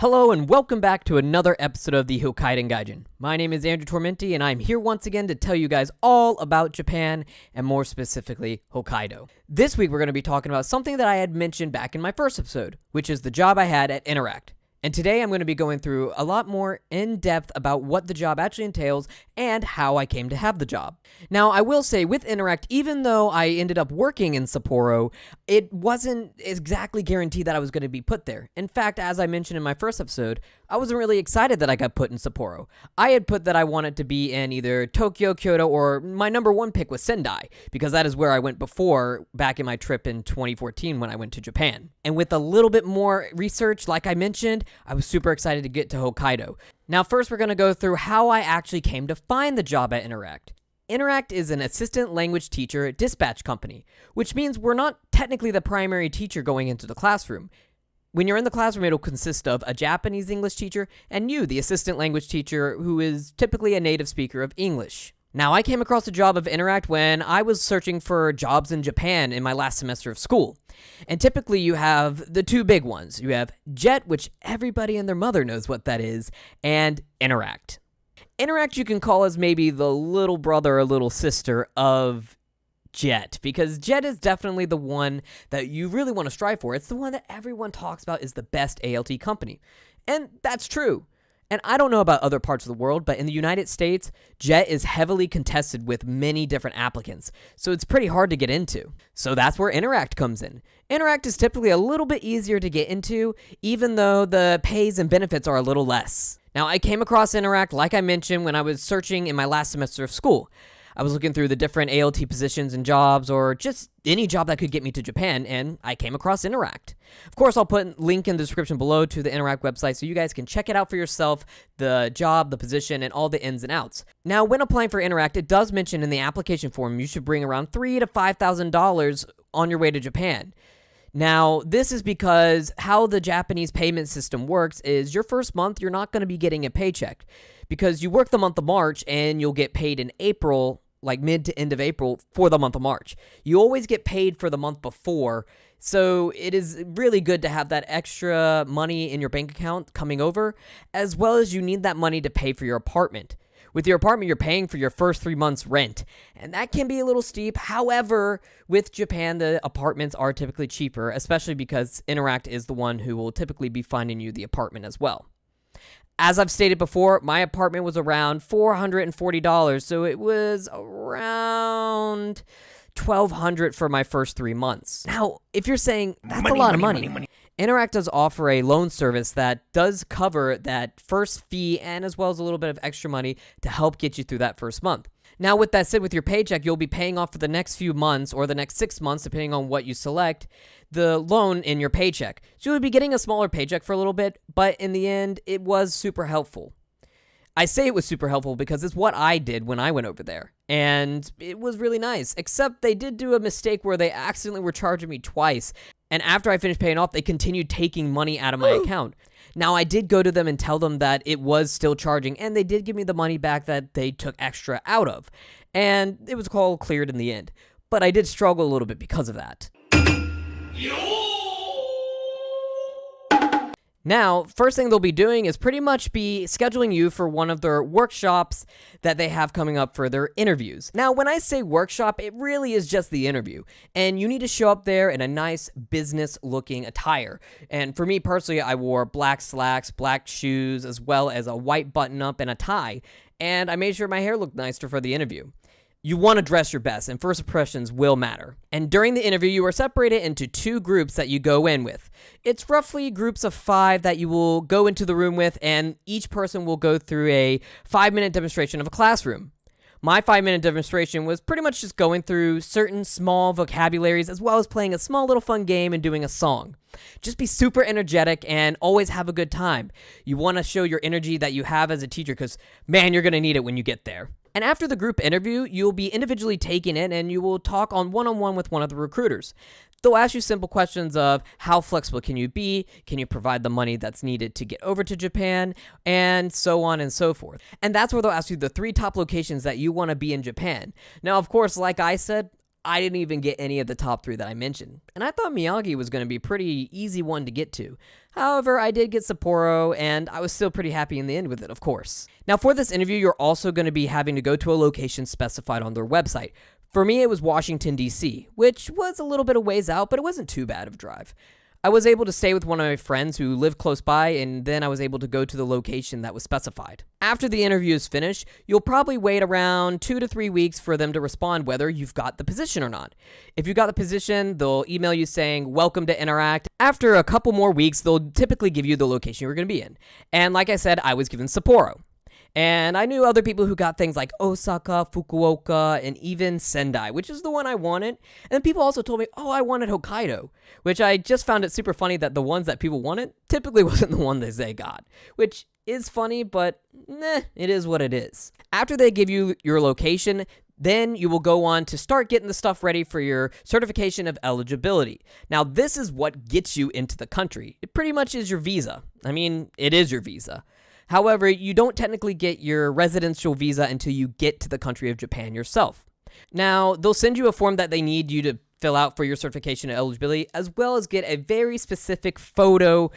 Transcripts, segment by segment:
Hello and welcome back to another episode of the Hokkaiden Gaijin. My name is Andrew Tormenti and I'm here once again to tell you guys all about Japan and more specifically Hokkaido. This week we're going to be talking about something that I had mentioned back in my first episode, which is the job I had at Interac. And today I'm going to be going through a lot more in-depth about what the job actually entails and how I came to have the job. Now, I will say with Interac, even though I ended up working in Sapporo, it wasn't exactly guaranteed that I was going to be put there. In fact, as I mentioned in my first episode, I wasn't really excited that I got put in Sapporo. I had put that I wanted to be in either Tokyo, Kyoto, or my number one pick was Sendai, because that is where I went before, back in my trip in 2014 when I went to Japan. And with a little bit more research, like I mentioned, I was super excited to get to Hokkaido. Now, first we're going to go through how I actually came to find the job at Interac. Interac is an assistant language teacher dispatch company, which means we're not technically the primary teacher going into the classroom. When you're in the classroom, it'll consist of a Japanese English teacher and you, the assistant language teacher, who is typically a native speaker of English. Now, I came across the job of Interac when I was searching for jobs in Japan in my last semester of school. And typically you have the two big ones. You have JET, which everybody and their mother knows what that is, and Interac. Interac you can call as maybe the little brother or little sister of JET, because JET is definitely the one that you really want to strive for. It's the one that everyone talks about is the best ALT company. And that's true. And I don't know about other parts of the world, but in the United States, JET is heavily contested with many different applicants, so it's pretty hard to get into. So that's where Interac comes in. Interac is typically a little bit easier to get into, even though the pays and benefits are a little less. Now, I came across Interac, like I mentioned, when I was searching in my last semester of school. I was looking through the different ALT positions and jobs, or just any job that could get me to Japan, and I came across Interac. Of course, I'll put a link in the description below to the Interac website so you guys can check it out for yourself, the job, the position, and all the ins and outs. Now, when applying for Interac, it does mention in the application form you should bring around $3,000 to $5,000 on your way to Japan. Now, this is because how the Japanese payment system works is your first month, you're not going to be getting a paycheck because you work the month of March and you'll get paid in April, like mid to end of April for the month of March. You always get paid for the month before, so it is really good to have that extra money in your bank account coming over, as well as you need that money to pay for your apartment. With your apartment, you're paying for your first 3 months' rent, and that can be a little steep. However, with Japan, the apartments are typically cheaper, especially because Interac is the one who will typically be finding you the apartment as well. As I've stated before, my apartment was around $440, so it was around $1,200 for my first 3 months. Now, if you're saying that's a lot of money. Interac does offer a loan service that does cover that first fee and as well as a little bit of extra money to help get you through that first month. Now, with that said, with your paycheck, you'll be paying off for the next few months or the next 6 months, depending on what you select, the loan in your paycheck. So you'll be getting a smaller paycheck for a little bit, but in the end, it was super helpful. I say it was super helpful because it's what I did when I went over there, and it was really nice, except they did do a mistake where they accidentally were charging me twice, and after I finished paying off, they continued taking money out of my account. Now, I did go to them and tell them that it was still charging, and they did give me the money back that they took extra out of, and it was all cleared in the end, but I did struggle a little bit because of that. Now, first thing they'll be doing is pretty much be scheduling you for one of their workshops that they have coming up for their interviews. Now, when I say workshop, it really is just the interview, and you need to show up there in a nice business-looking attire. And for me personally, I wore black slacks, black shoes, as well as a white button-up and a tie, and I made sure my hair looked nicer for the interview. You want to dress your best, and first impressions will matter. And during the interview, you are separated into 2 groups that you go in with. It's roughly groups of 5 that you will go into the room with, and each person will go through a 5-minute demonstration of a classroom. My 5-minute demonstration was pretty much just going through certain small vocabularies, as well as playing a small little fun game and doing a song. Just be super energetic and always have a good time. You want to show your energy that you have as a teacher, because, man, you're going to need it when you get there. And after the group interview, you'll be individually taken in and you will talk on one-on-one with one of the recruiters. They'll ask you simple questions of how flexible can you be, can you provide the money that's needed to get over to Japan, and so on and so forth. And that's where they'll ask you the 3 top locations that you want to be in Japan. Now, of course, like I said, I didn't even get any of the top 3 that I mentioned, and I thought Miyagi was going to be a pretty easy one to get to. However, I did get Sapporo, and I was still pretty happy in the end with it, of course. Now, for this interview, you're also going to be having to go to a location specified on their website. For me, it was Washington, D.C., which was a little bit of ways out, but it wasn't too bad of a drive. I was able to stay with one of my friends who lived close by, and then I was able to go to the location that was specified. After the interview is finished, you'll probably wait around 2 to 3 weeks for them to respond whether you've got the position or not. If you got the position, they'll email you saying, "Welcome to Interac." After a couple more weeks, they'll typically give you the location you're going to be in. And like I said, I was given Sapporo. And I knew other people who got things like Osaka, Fukuoka, and even Sendai, which is the one I wanted. And people also told me, oh, I wanted Hokkaido, which I just found it super funny that the ones that people wanted typically wasn't the one that they got, which is funny, but it is what it is. After they give you your location, then you will go on to start getting the stuff ready for your certification of eligibility. Now, this is what gets you into the country. It pretty much is your visa. I mean, it is your visa. However, you don't technically get your residential visa until you get to the country of Japan yourself. Now, they'll send you a form that they need you to fill out for your certification of eligibility, as well as get a very specific photo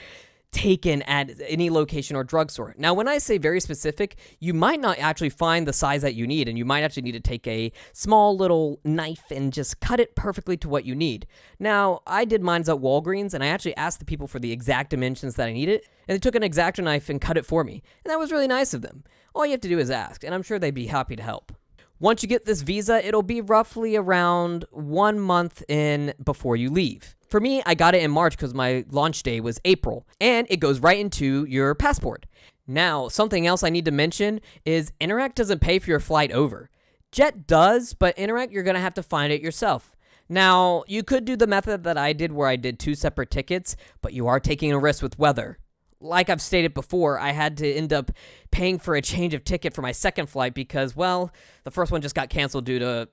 taken at any location or drugstore. Now, when I say very specific, you might not actually find the size that you need, and you might actually need to take a small little knife and just cut it perfectly to what you need. Now, I did mine at Walgreens, and I actually asked the people for the exact dimensions that I needed, and they took an X-Acto knife and cut it for me, and that was really nice of them. All you have to do is ask, and I'm sure they'd be happy to help. Once you get this visa, it'll be roughly around 1 month in before you leave. For me, I got it in March because my launch day was April, and it goes right into your passport. Now, something else I need to mention is Interac doesn't pay for your flight over. Jet does, but Interac, you're going to have to find it yourself. Now, you could do the method that I did where I did 2 separate tickets, but you are taking a risk with weather. Like I've stated before, I had to end up paying for a change of ticket for my second flight because, well, the first one just got canceled due to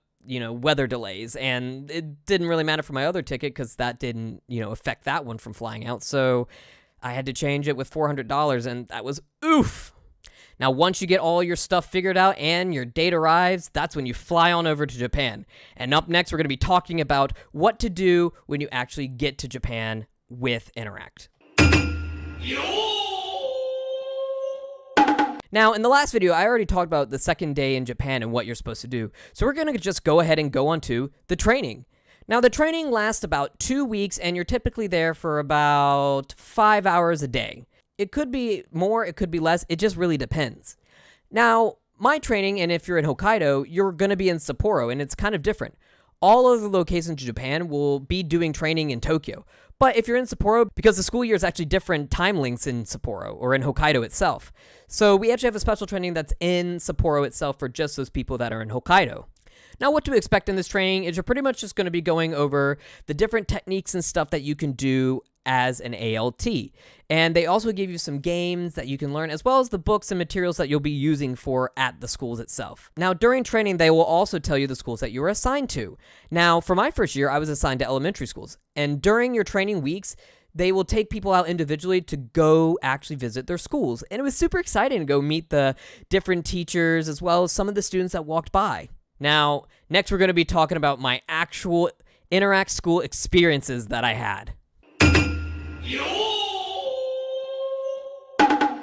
weather delays, and it didn't really matter for my other ticket because that didn't, affect that one from flying out, so I had to change it with $400, and that was oof. Now, once you get all your stuff figured out and your date arrives, that's when you fly on over to Japan. And up next, we're going to be talking about what to do when you actually get to Japan with Interac. Now, in the last video, I already talked about the second day in Japan and what you're supposed to do. So we're going to just go ahead and go on to the training. Now, the training lasts about 2 weeks, and you're typically there for about 5 hours a day. It could be more, it could be less. It just really depends. Now, my training, and if you're in Hokkaido, you're going to be in Sapporo, and it's kind of different. All of the locations in Japan will be doing training in Tokyo. But if you're in Sapporo, because the school year is actually different time lengths in Sapporo or in Hokkaido itself. So we actually have a special training that's in Sapporo itself for just those people that are in Hokkaido. Now, what to expect in this training is you're pretty much just going to be going over the different techniques and stuff that you can do as an ALT. And they also give you some games that you can learn, as well as the books and materials that you'll be using for at the schools itself. Now, during training, they will also tell you the schools that you were assigned to. Now, for my first year, I was assigned to elementary schools. And during your training weeks, they will take people out individually to go actually visit their schools. And it was super exciting to go meet the different teachers, as well as some of the students that walked by. Now, next we're going to be talking about my actual Interac school experiences that I had.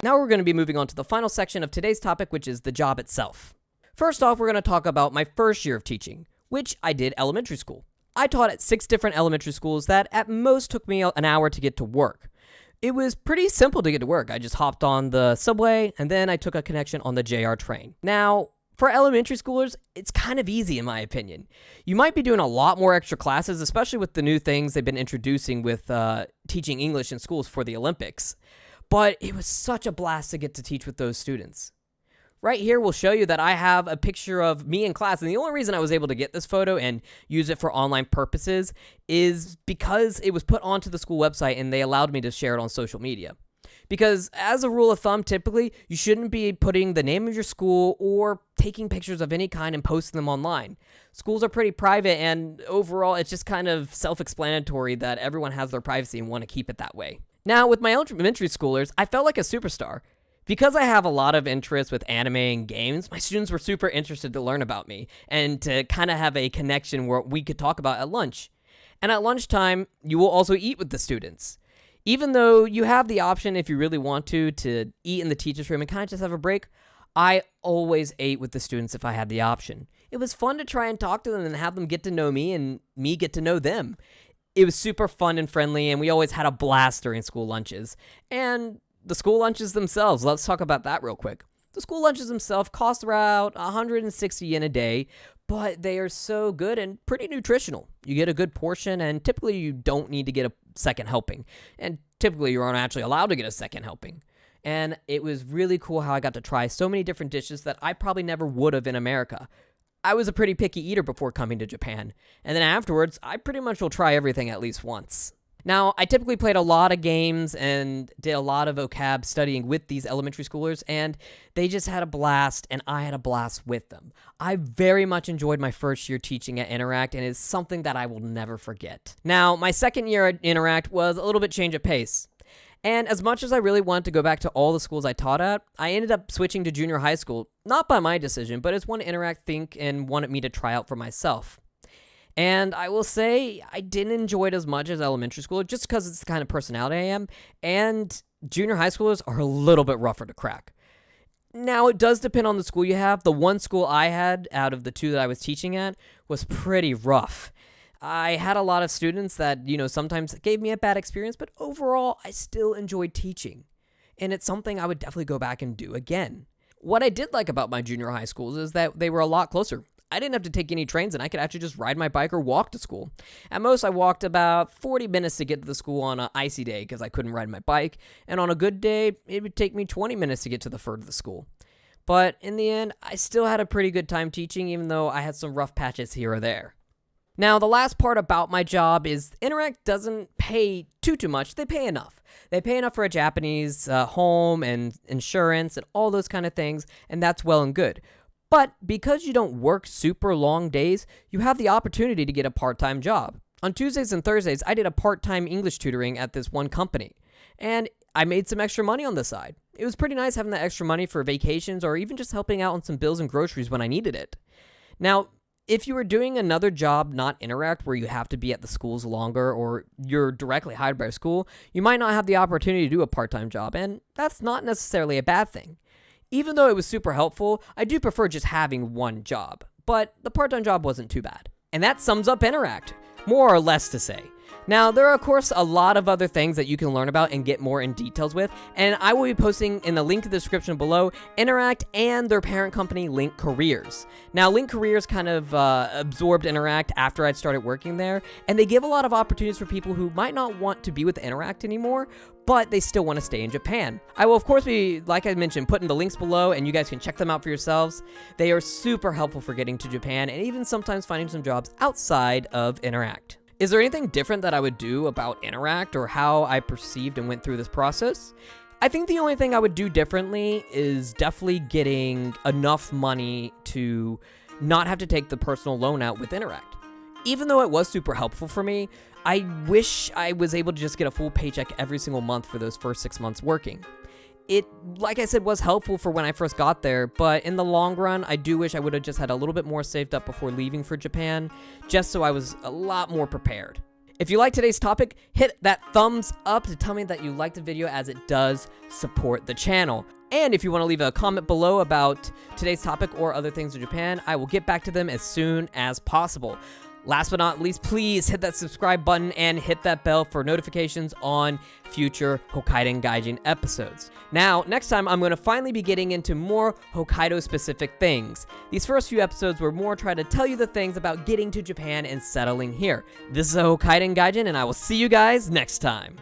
Now we're going to be moving on to the final section of today's topic, which is the job itself. First off, we're going to talk about my first year of teaching, which I did elementary school. I taught at 6 different elementary schools that at most took me an hour to get to work. It was pretty simple to get to work. I just hopped on the subway, and then I took a connection on the JR train. Now, for elementary schoolers, it's kind of easy in my opinion. You might be doing a lot more extra classes, especially with the new things they've been introducing with teaching English in schools for the Olympics. But it was such a blast to get to teach with those students. Right here, we'll show you that I have a picture of me in class, and the only reason I was able to get this photo and use it for online purposes is because it was put onto the school website and they allowed me to share it on social media. Because as a rule of thumb, typically, you shouldn't be putting the name of your school or taking pictures of any kind and posting them online. Schools are pretty private, and overall, it's just kind of self-explanatory that everyone has their privacy and want to keep it that way. Now, with my elementary schoolers, I felt like a superstar Because I have a lot of interest with anime and games, my students were super interested to learn about me and to kind of have a connection where we could talk about at lunch. And at lunchtime, you will also eat with the students. Even though you have the option, if you really want to eat in the teacher's room and kind of just have a break, I always ate with the students if I had the option. It was fun to try and talk to them and have them get to know me and me get to know them. It was super fun and friendly, and we always had a blast during school lunches. And the school lunches themselves, let's talk about that real quick. The school lunches themselves cost around 160 yen a day, but they are so good and pretty nutritional. You get a good portion, and typically you don't need to get a second helping. And typically you aren't actually allowed to get a second helping. And it was really cool how I got to try so many different dishes that I probably never would have in America. I was a pretty picky eater before coming to Japan, and then afterwards, I pretty much will try everything at least once. Now, I typically played a lot of games and did a lot of vocab studying with these elementary schoolers, and they just had a blast, and I had a blast with them. I very much enjoyed my first year teaching at Interac, and it's something that I will never forget. Now, my second year at Interac was a little bit change of pace. And as much as I really wanted to go back to all the schools I taught at, I ended up switching to junior high school, not by my decision, but as one Interac think and wanted me to try out for myself. And I will say, I didn't enjoy it as much as elementary school, just because it's the kind of personality I am, and junior high schoolers are a little bit rougher to crack. Now, it does depend on the school you have. The one school I had out of the two that I was teaching at was pretty rough. I had a lot of students that, sometimes gave me a bad experience, but overall, I still enjoyed teaching. And it's something I would definitely go back and do again. What I did like about my junior high schools is that they were a lot closer. I didn't have to take any trains, and I could actually just ride my bike or walk to school. At most, I walked about 40 minutes to get to the school on an icy day because I couldn't ride my bike. And on a good day, it would take me 20 minutes to get to the furthest school. But in the end, I still had a pretty good time teaching, even though I had some rough patches here or there. Now, the last part about my job is Interac doesn't pay too much. They pay enough. They pay enough for a Japanese home and insurance and all those kind of things, and that's well and good. But because you don't work super long days, you have the opportunity to get a part-time job. On Tuesdays and Thursdays, I did a part-time English tutoring at this one company, and I made some extra money on the side. It was pretty nice having that extra money for vacations or even just helping out on some bills and groceries when I needed it. Now, if you were doing another job, not Interact, where you have to be at the schools longer or you're directly hired by a school, you might not have the opportunity to do a part-time job, and that's not necessarily a bad thing. Even though it was super helpful, I do prefer just having one job, but the part-time job wasn't too bad. And that sums up Interact, more or less to say. Now, there are, of course, a lot of other things that you can learn about and get more in details with, and I will be posting in the link in the description below Interact and their parent company, Link Careers. Now, Link Careers kind of absorbed Interact after I'd started working there, and they give a lot of opportunities for people who might not want to be with Interact anymore, but they still want to stay in Japan. I will, of course, be, like I mentioned, putting the links below, and you guys can check them out for yourselves. They are super helpful for getting to Japan, and even sometimes finding some jobs outside of Interact. Is there anything different that I would do about Interact or how I perceived and went through this process? I think the only thing I would do differently is definitely getting enough money to not have to take the personal loan out with Interact. Even though it was super helpful for me, I wish I was able to just get a full paycheck every single month for those first 6 months working. It, like I said, was helpful for when I first got there, but in the long run, I do wish I would have just had a little bit more saved up before leaving for Japan, just so I was a lot more prepared. If you like today's topic, hit that thumbs up to tell me that you liked the video, as it does support the channel. And if you want to leave a comment below about today's topic or other things in Japan, I will get back to them as soon as possible. Last but not least, please hit that subscribe button and hit that bell for notifications on future Hokkaiden Gaijin episodes. Now, next time I'm going to finally be getting into more Hokkaido-specific things. These first few episodes were more trying to tell you the things about getting to Japan and settling here. This is a Hokkaiden Gaijin, and I will see you guys next time.